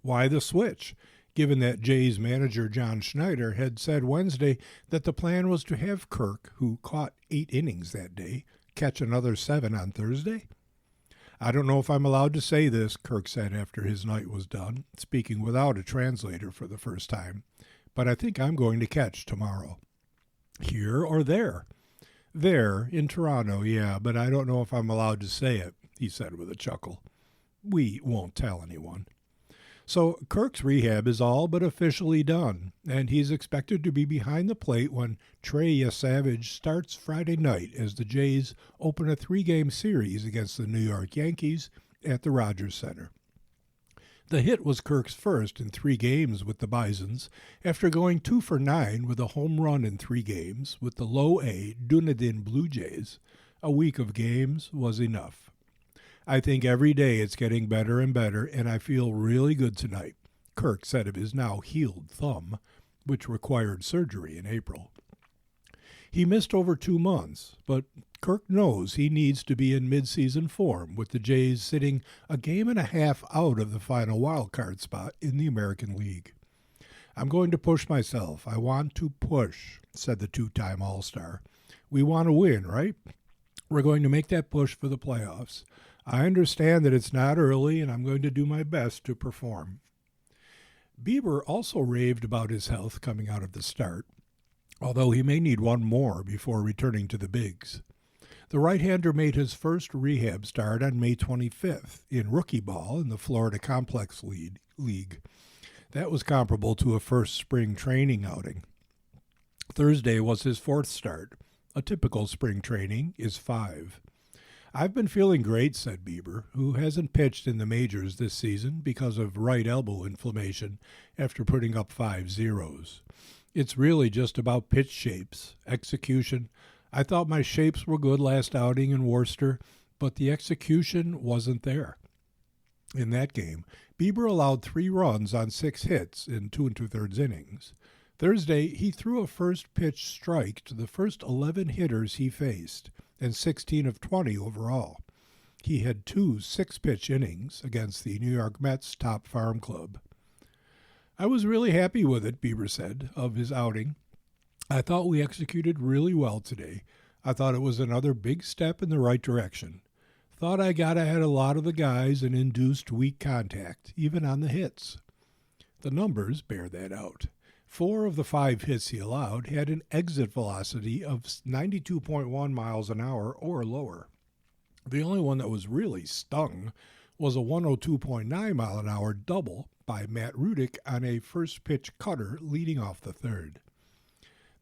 Why the switch, given that Jays manager John Schneider had said Wednesday that the plan was to have Kirk, who caught 8 innings that day, catch another 7 on Thursday? I don't know if I'm allowed to say this, Kirk said after his night was done, speaking without a translator for the first time, but I think I'm going to catch tomorrow. Here or there? There, in Toronto, yeah, but I don't know if I'm allowed to say it, he said with a chuckle. We won't tell anyone. So Kirk's rehab is all but officially done, and he's expected to be behind the plate when Trey Yesavage starts Friday night as the Jays open a 3-game series against the New York Yankees at the Rogers Center. The hit was Kirk's first in 3 games with the Bisons after going 2 for 9 with a home run in 3 games with the low-A Dunedin Blue Jays. A week of games was enough. I think every day it's getting better and better, and I feel really good tonight, Kirk said of his now healed thumb, which required surgery in April. He missed over 2 months, but Kirk knows he needs to be in midseason form, with the Jays sitting a game and a half out of the final wildcard spot in the American League. I'm going to push myself. I want to push, said the 2-time All-Star. We want to win, right? We're going to make that push for the playoffs. I understand that it's not early, and I'm going to do my best to perform. Bieber also raved about his health coming out of the start, although he may need 1 more before returning to the bigs. The right-hander made his first rehab start on May 25th in rookie ball in the Florida Complex League. That was comparable to a first spring training outing. Thursday was his 4th start. A typical spring training is 5. I've been feeling great, said Bieber, who hasn't pitched in the majors this season because of right elbow inflammation after putting up 5 zeros. It's really just about pitch shapes, execution. I thought my shapes were good last outing in Worcester, but the execution wasn't there. In that game, Bieber allowed 3 runs on 6 hits in 2 2/3 innings. Thursday, he threw a first-pitch strike to the first 11 hitters he faced, and 16 of 20 overall. He had 2 6-pitch innings against the New York Mets' top farm club. I was really happy with it, Bieber said, of his outing. I thought we executed really well today. I thought it was another big step in the right direction. Thought I got ahead a lot of the guys and induced weak contact, even on the hits. The numbers bear that out. 4 of the 5 hits he allowed had an exit velocity of 92.1 miles an hour or lower. The only one that was really stung was a 102.9 mile an hour double by Matt Rudick on a first pitch cutter leading off the third.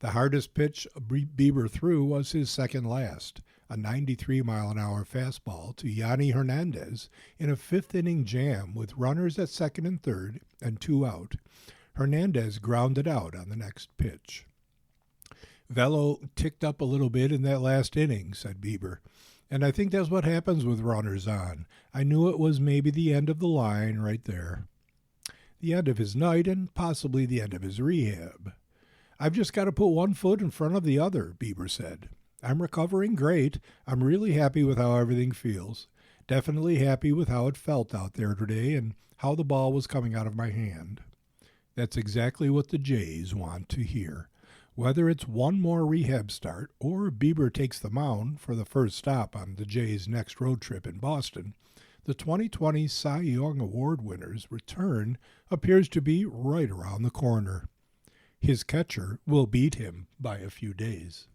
The hardest pitch Bieber threw was his second last, a 93 mile an hour fastball to Yanni Hernandez in a 5th inning jam with runners at second and third and 2 out. Hernandez grounded out on the next pitch. Velo ticked up a little bit in that last inning, said Bieber, and I think that's what happens with runners on. I knew it was maybe the end of the line right there. The end of his night and possibly the end of his rehab. I've just got to put one foot in front of the other, Bieber said. I'm recovering great. I'm really happy with how everything feels. Definitely happy with how it felt out there today and how the ball was coming out of my hand. That's exactly what the Jays want to hear. Whether it's one more rehab start or Bieber takes the mound for the first stop on the Jays' next road trip in Boston, the 2020 Cy Young Award winner's return appears to be right around the corner. His catcher will beat him by a few days.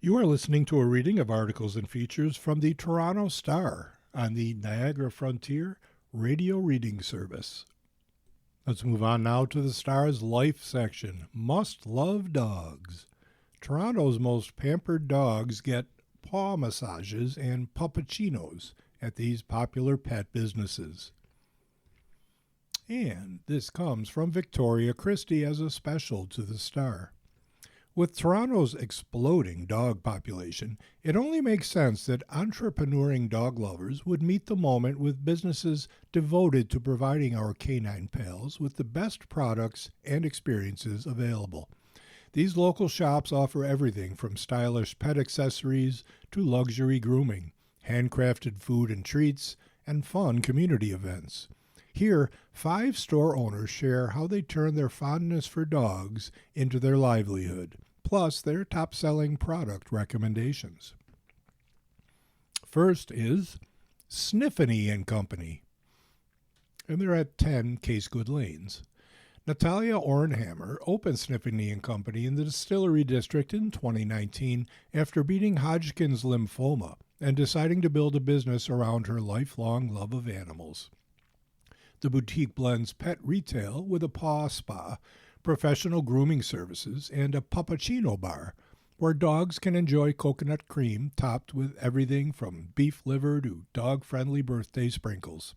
You are listening to a reading of articles and features from the Toronto Star on the Niagara Frontier Radio Reading Service. Let's move on now to the Star's Life section, Must Love Dogs. Toronto's most pampered dogs get paw massages and puppuccinos at these popular pet businesses. And this comes from Victoria Christie as a special to the Star. With Toronto's exploding dog population, it only makes sense that entrepreneuring dog lovers would meet the moment with businesses devoted to providing our canine pals with the best products and experiences available. These local shops offer everything from stylish pet accessories to luxury grooming, handcrafted food and treats, and fun community events. Here, 5 store owners share how they turn their fondness for dogs into their livelihood, plus their top-selling product recommendations. First is Sniffany & Company, and they're at 10 Casegood Lanes. Natalia Ornhammer opened Sniffany & Company in the Distillery District in 2019 after beating Hodgkin's lymphoma and deciding to build a business around her lifelong love of animals. The boutique blends pet retail with a paw spa, professional grooming services, and a puppuccino bar, where dogs can enjoy coconut cream topped with everything from beef liver to dog-friendly birthday sprinkles.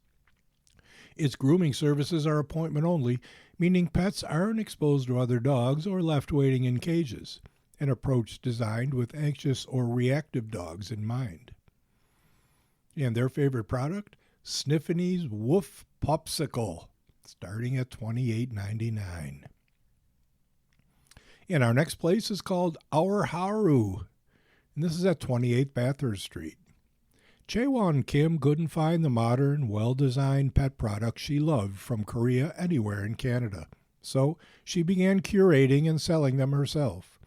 Its grooming services are appointment only, meaning pets aren't exposed to other dogs or left waiting in cages, an approach designed with anxious or reactive dogs in mind. And their favorite product? Sniffany's Woof Popsicle, starting at $28.99. And our next place is called Our Haru, and this is at 28 Bathurst Street. Chaewon Kim couldn't find the modern, well-designed pet products she loved from Korea anywhere in Canada, so she began curating and selling them herself.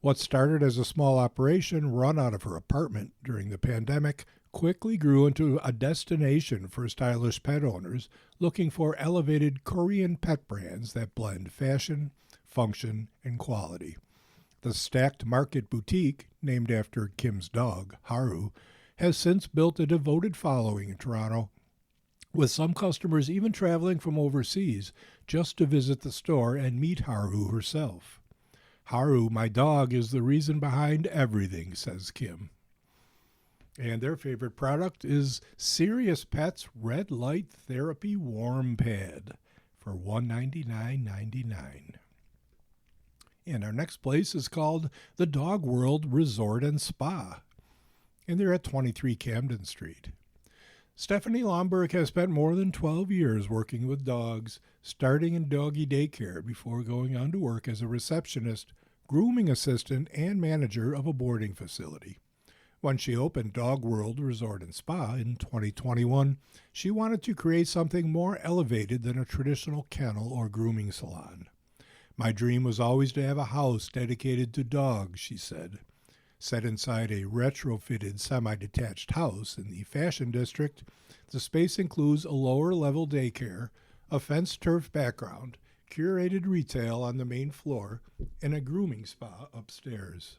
What started as a small operation run out of her apartment during the pandemic quickly grew into a destination for stylish pet owners looking for elevated Korean pet brands that blend fashion, function, and quality. The Stacked Market Boutique, named after Kim's dog, Haru, has since built a devoted following in Toronto, with some customers even traveling from overseas just to visit the store and meet Haru herself. Haru, my dog, is the reason behind everything, says Kim. And their favorite product is Serious Pets Red Light Therapy Warm Pad for $199.99. And our next place is called the Dog World Resort and Spa, and they're at 23 Camden Street. Stephanie Lomberg has spent more than 12 years working with dogs, starting in doggy daycare before going on to work as a receptionist, grooming assistant, and manager of a boarding facility. When she opened Dog World Resort and Spa in 2021, she wanted to create something more elevated than a traditional kennel or grooming salon. My dream was always to have a house dedicated to dogs, she said. Set inside a retrofitted semi-detached house in the Fashion District, the space includes a lower-level daycare, a fenced turf background, curated retail on the main floor, and a grooming spa upstairs.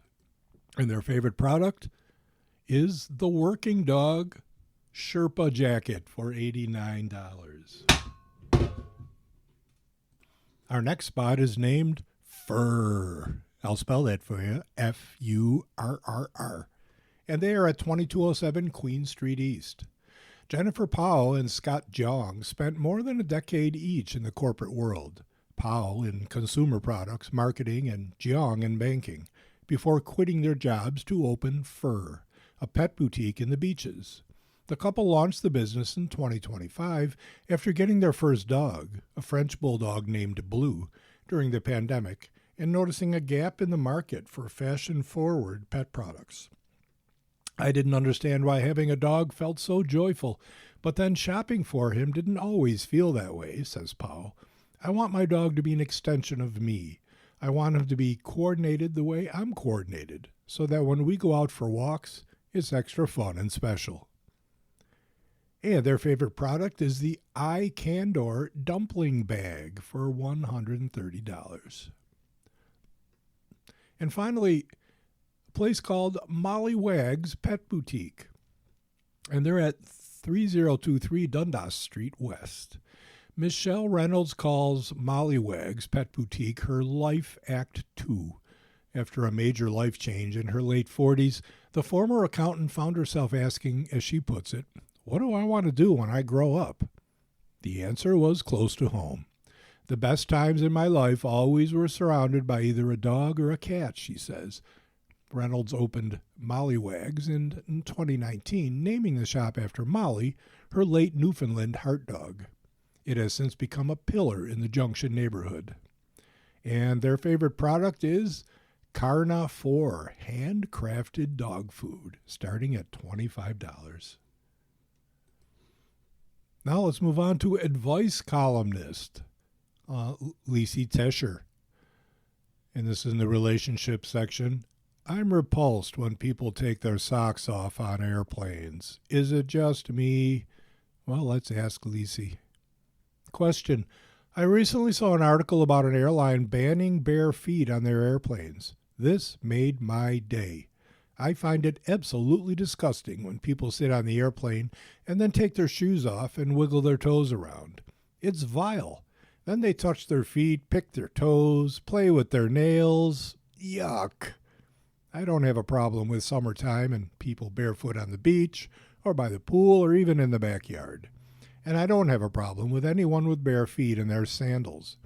And their favorite product is the Working Dog Sherpa jacket for $89. Our next spot is named Furr. I'll spell that for you, Furrr. And they are at 2207 Queen Street East. Jennifer Powell and Scott Jong spent more than a decade each in the corporate world. Powell in consumer products, marketing, and Jong in banking, before quitting their jobs to open Furr, a pet boutique in the Beaches. The couple launched the business in 2025 after getting their first dog, a French bulldog named Blue, during the pandemic, and noticing a gap in the market for fashion-forward pet products. I didn't understand why having a dog felt so joyful, but then shopping for him didn't always feel that way, says Powell. I want my dog to be an extension of me. I want him to be coordinated the way I'm coordinated, so that when we go out for walks, it's extra fun and special. And their favorite product is the iCandor dumpling bag for $130. And finally, a place called Molly Wag's Pet Boutique. And they're at 3023 Dundas Street West. Michelle Reynolds calls Molly Wag's Pet Boutique her Life Act 2. After a major life change in her late 40s, the former accountant found herself asking, as she puts it, "What do I want to do when I grow up?" The answer was close to home. The best times in my life always were surrounded by either a dog or a cat, she says. Reynolds opened Molly Wags in 2019, naming the shop after Molly, her late Newfoundland heart dog. It has since become a pillar in the Junction neighborhood. And their favorite product is Carna 4, handcrafted dog food, starting at $25. Now let's move on to advice columnist, Lisi Tesher. And this is in the relationship section. I'm repulsed when people take their socks off on airplanes. Is it just me? Well, let's ask Lisi. Question. I recently saw an article about an airline banning bare feet on their airplanes. This made my day. I find it absolutely disgusting when people sit on the airplane and then take their shoes off and wiggle their toes around. It's vile. Then they touch their feet, pick their toes, play with their nails. Yuck. I don't have a problem with summertime and people barefoot on the beach or by the pool or even in the backyard. And I don't have a problem with anyone with bare feet and their sandals.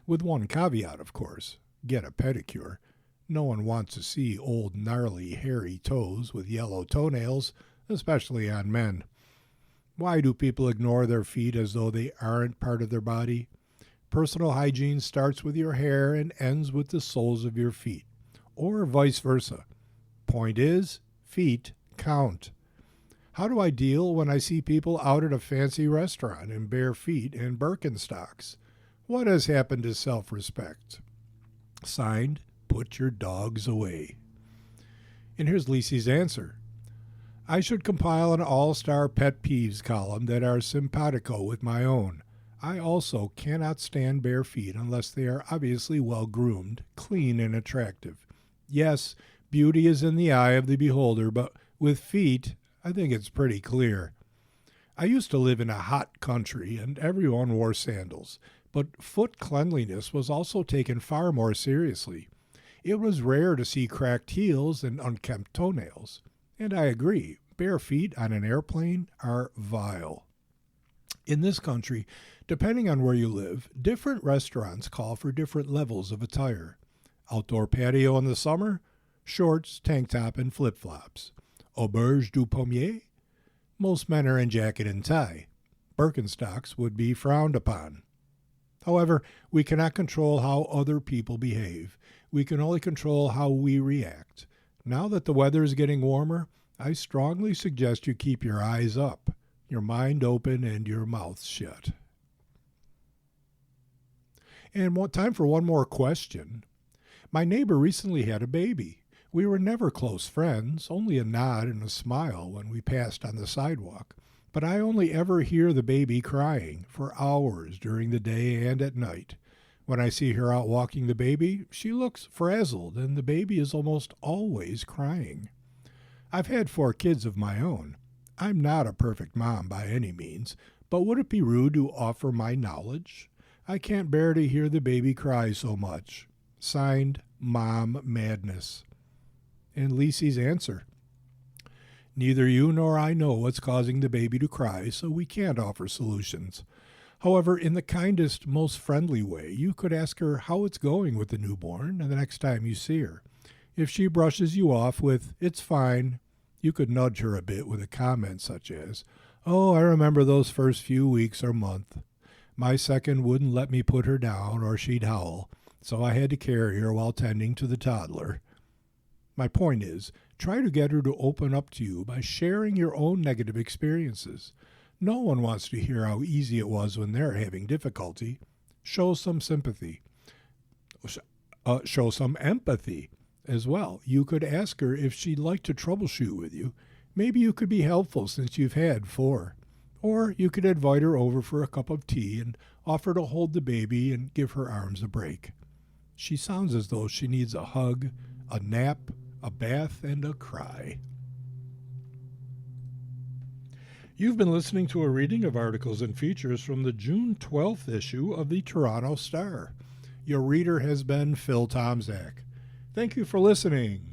With one caveat, of course. Get a pedicure. No one wants to see old, gnarly, hairy toes with yellow toenails, especially on men. Why do people ignore their feet as though they aren't part of their body? Personal hygiene starts with your hair and ends with the soles of your feet, or vice versa. Point is, feet count. How do I deal when I see people out at a fancy restaurant in bare feet and Birkenstocks? What has happened to self-respect? Signed, put your dogs away. And here's Lisi's answer. I should compile an all-star pet peeves column that are simpatico with my own. I also cannot stand bare feet unless they are obviously well-groomed, clean, and attractive. Yes, beauty is in the eye of the beholder, but with feet, I think it's pretty clear. I used to live in a hot country, and everyone wore sandals, but foot cleanliness was also taken far more seriously. It was rare to see cracked heels and unkempt toenails. And I agree, bare feet on an airplane are vile. In this country, depending on where you live, different restaurants call for different levels of attire. Outdoor patio in the summer, shorts, tank top, and flip-flops. Auberge du Pommier, most men are in jacket and tie. Birkenstocks would be frowned upon. However, we cannot control how other people behave. We can only control how we react. Now that the weather is getting warmer, I strongly suggest you keep your eyes up, your mind open, and your mouth shut. And time for one more question. My neighbor recently had a baby. We were never close friends, only a nod and a smile when we passed on the sidewalk. But I only ever hear the baby crying for hours during the day and at night. When I see her out walking the baby, she looks frazzled, and the baby is almost always crying. I've had 4 kids of my own. I'm not a perfect mom by any means, but would it be rude to offer my knowledge? I can't bear to hear the baby cry so much. Signed, Mom Madness. And Lisi's answer. Neither you nor I know what's causing the baby to cry, so we can't offer solutions. However, in the kindest, most friendly way, you could ask her how it's going with the newborn and the next time you see her. If she brushes you off with, "It's fine," you could nudge her a bit with a comment such as, "Oh, I remember those first few weeks or month. My second wouldn't let me put her down or she'd howl, so I had to carry her while tending to the toddler." My point is, try to get her to open up to you by sharing your own negative experiences. No one wants to hear how easy it was when they're having difficulty. Show some sympathy. Show some empathy as well. You could ask her if she'd like to troubleshoot with you. Maybe you could be helpful since you've had 4. Or you could invite her over for a cup of tea and offer to hold the baby and give her arms a break. She sounds as though she needs a hug, a nap, a bath, and a cry. You've been listening to a reading of articles and features from the June 12th issue of the Toronto Star. Your reader has been Phil Tomczak. Thank you for listening.